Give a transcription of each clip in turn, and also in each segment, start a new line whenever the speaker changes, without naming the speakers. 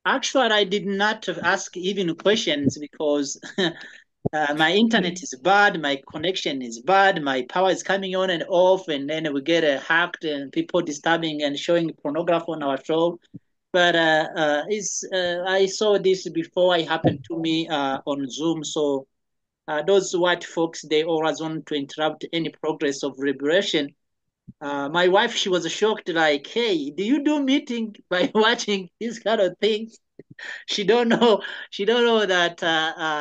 Actually, I did not ask even questions because my internet is bad, my connection is bad, my power is coming on and off, and then we get hacked and people disturbing and showing pornography on our show. But I saw this before it happened to me on Zoom. So those white folks, they always want to interrupt any progress of liberation. My wife, she was shocked, like, hey, do you do meeting by watching these kind of things? She don't know. She don't know that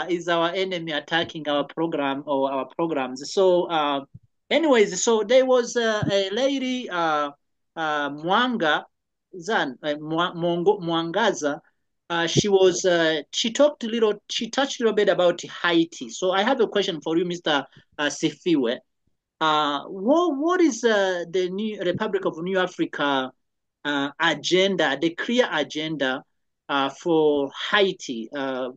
is our enemy attacking our program or our programs. So, anyways, so there was a lady, Mwanga Zan, Mwangaza. She talked a little. She touched a little bit about Haiti. So I have a question for you, Mr. Sifiwe. What is the new Republic of New Afrika agenda, the clear agenda for Haiti?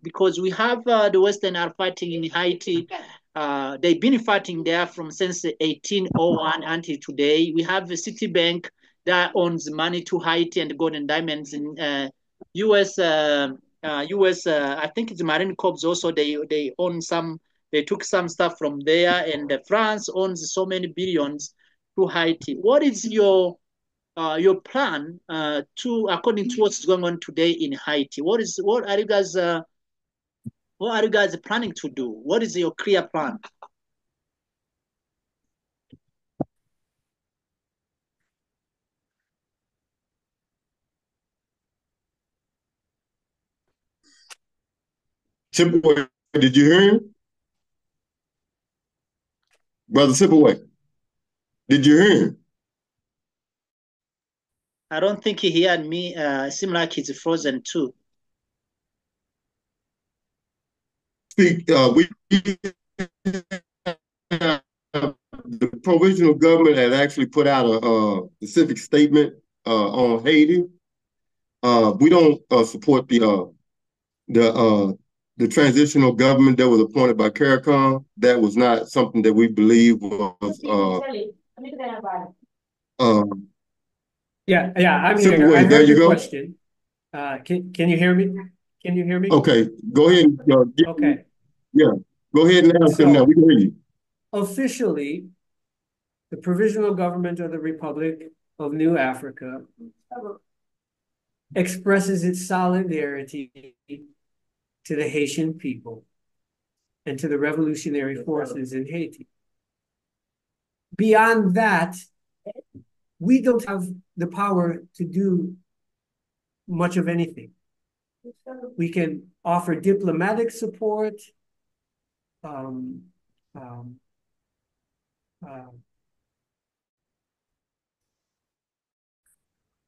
Because we have the Western are fighting in Haiti. They've been fighting there from since 1801 until today. We have the Citibank that owns money to Haiti and gold and diamonds in U.S. U.S. I think it's Marine Corps also. They own some, they took some stuff from there, and France owns so many billions to Haiti. What is your plan to according to what's going on today in Haiti? What are you guys planning to do? What is your clear plan?
Simple, did you hear him? Brother Simple, did you hear him?
I don't think he heard me. Seem like he's frozen too.
Speak. We the provisional government had actually put out a specific statement on Haiti. We don't support the transitional government that was appointed by CARICOM. That was not something that we believe was uh,
Yeah, I'm
simple
here. I
way. There
heard
you
your
go.
question. Can you hear me? Can you hear me?
Okay, go ahead.
Okay.
Yeah, go ahead and ask them now. We
So
can hear you.
officially, the Provisional Government of the Republic of New Africa expresses its solidarity to the Haitian people and to the revolutionary forces in Haiti. Beyond that, we don't have the power to do much of anything. We can offer diplomatic support, um, um, uh,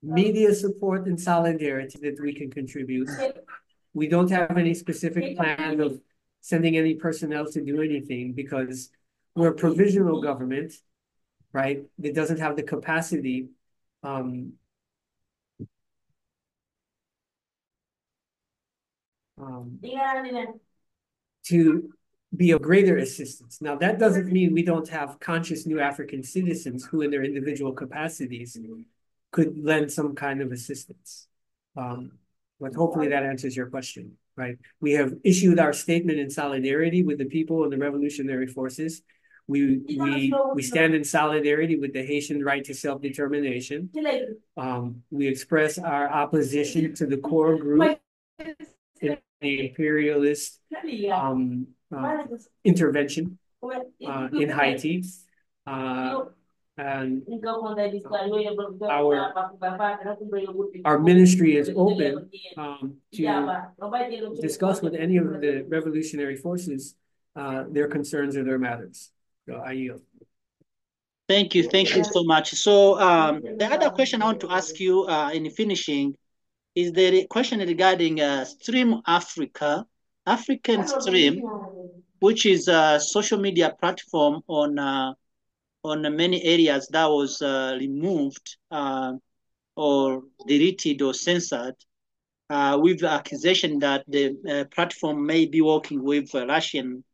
media support and solidarity that we can contribute. We don't have any specific plan of sending any personnel to do anything because we're a provisional government, right? That doesn't have the capacity um, to be of greater assistance. Now, that doesn't mean we don't have conscious new African citizens who, in their individual capacities, could lend some kind of assistance. But hopefully that answers your question, right? We have issued our statement in solidarity with the people and the revolutionary forces. We stand in solidarity with the Haitian right to self-determination. We express our opposition to the core group in the imperialist intervention in Haiti. And our ministry is open to discuss with any of the revolutionary forces their concerns or their matters. So I yield.
Thank you so much. So the other question I want to ask you in finishing is the question regarding Stream Africa, African Stream, which is a social media platform on many areas that was removed or deleted or censored with the accusation that the platform may be working with the Russian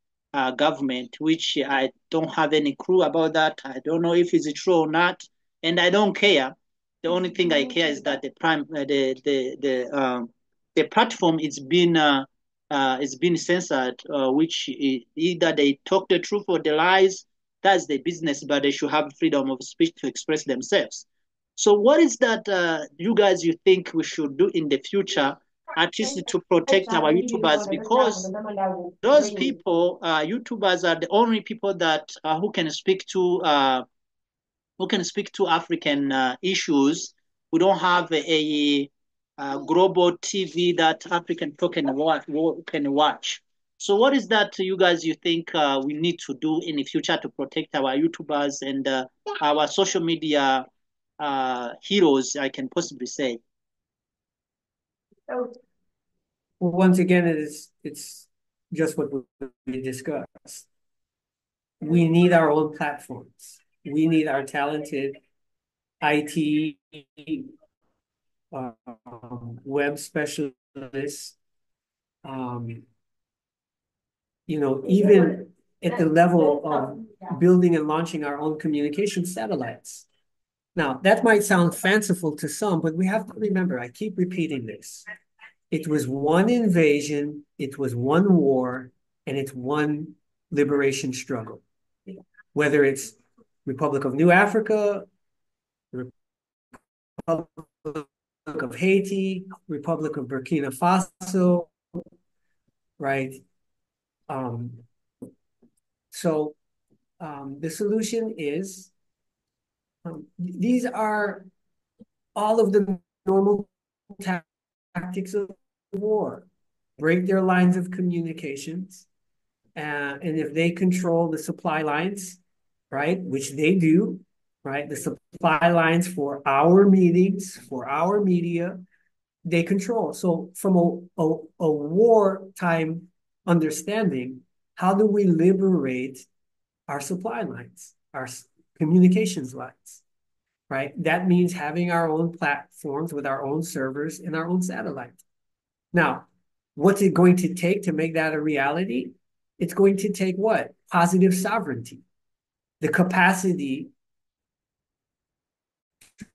government, which I don't have any clue about that. I don't know if it's true or not, and I don't care. The only thing I care is that the platform is being censored, which either they talk the truth or the lies. That's their business, but they should have freedom of speech to express themselves. So, what is that you guys you think we should do in the future, at least to protect our YouTubers? Because those people, YouTubers, are the only people that who can speak to African issues. We don't have a global TV that African people can watch. So, what is that you guys you think we need to do in the future to protect our YouTubers and our social media heroes? I can possibly say.
Once again, it's just what we discussed. We need our own platforms. We need our talented IT web specialists. Even at the level of building and launching our own communication satellites. Now, that might sound fanciful to some, but we have to remember, I keep repeating this. It was one invasion, it was one war, and it's one liberation struggle. Whether it's Republic of New Afrika, Republic of Haiti, Republic of Burkina Faso, right? So the solution is these are all of the normal tactics of war. Break their lines of communications. And if they control the supply lines, right, which they do, right, the supply lines for our meetings, for our media, they control. So from a wartime understanding, how do we liberate our supply lines, our communications lines, right? That means having our own platforms with our own servers and our own satellites. Now, what's it going to take to make that a reality? It's going to take what? Positive sovereignty, the capacity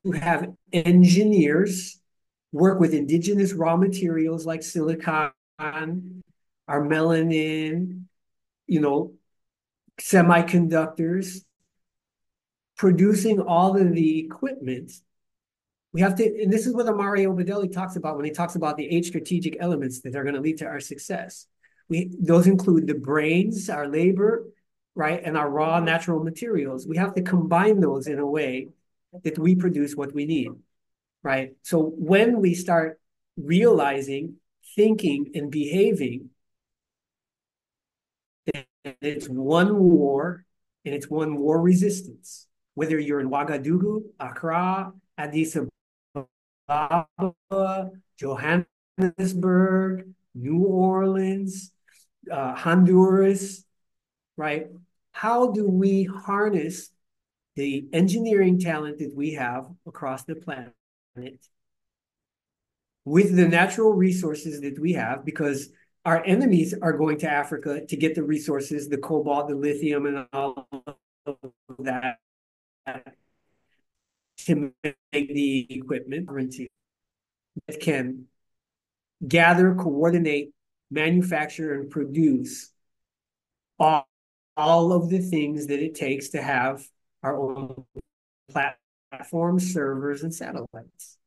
to have engineers work with indigenous raw materials like silicon, our melanin, semiconductors, producing all of the equipment. We have to, and this is what Mario Bedelli talks about when he talks about the 8 strategic elements that are going to lead to our success. Those include the brains, our labor, right, and our raw natural materials. We have to combine those in a way that we produce what we need, right? So when we start realizing, thinking, and behaving, it's one war, and it's one war resistance. Whether you're in Ouagadougou, Accra, Addis Ababa, Johannesburg, New Orleans, Honduras, right? How do we harness the engineering talent that we have across the planet with the natural resources that we have? Because our enemies are going to Africa to get the resources, the cobalt, the lithium, and all of that to make the equipment that can gather, coordinate, manufacture, and produce all of the things that it takes to have our own platforms, servers, and satellites.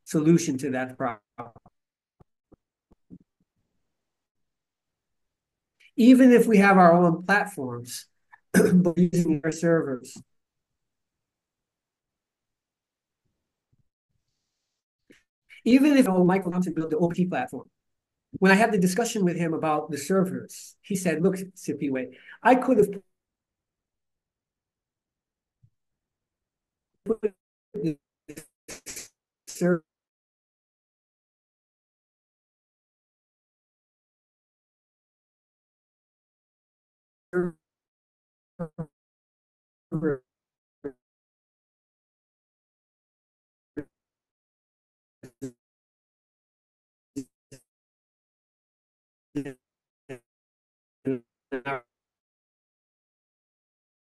Solution to that problem. Even if we have our own platforms, but using our servers. Even if Michael Thompson built the OP platform, when I had the discussion with him about the servers, he said, look, Sipiwe, I could have put the server